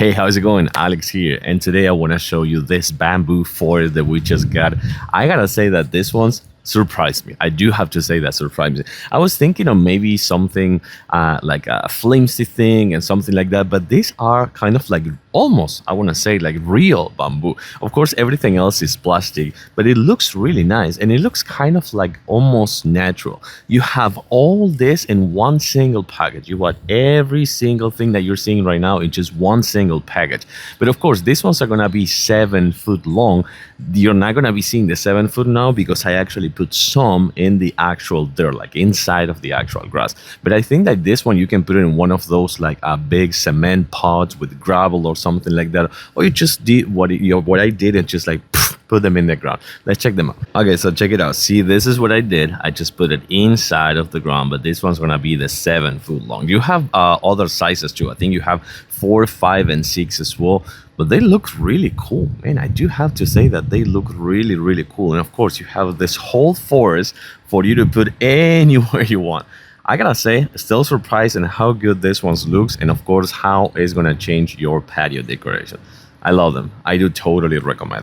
Hey, how's it going? Alex here, and today I want to show you this bamboo forest that we just got. I gotta say that this one's surprised me. I do have to say that surprised me. I was thinking of maybe something like a flimsy thing and something like that, but these are kind of like almost, I want to say, like real bamboo. Of course, everything else is plastic, but it looks really nice and it looks kind of like almost natural. You have all this in one single package. You got every single thing that you're seeing right now in just one single package. But of course, these ones are gonna be 7 foot long. You're not gonna be seeing the 7 foot now because I actually put some in the actual dirt, like inside of the actual grass. But I think that this one you can put it in one of those like big cement pots with gravel or something like that, or you just did what I did and just like put them in the ground. Let's check them out. Okay, so check it out. See, this is what I did. I just put it inside of the ground, but this one's gonna be the 7 foot long. You have other sizes too. I think you have 4, 5, and 6 as well. But they look really cool, man. I do have to say that they look really, really cool. And of course, you have this whole forest for you to put anywhere you want. I gotta say, still surprised in how good this one looks, and of course, how it's gonna change your patio decoration. I love them. I do totally recommend.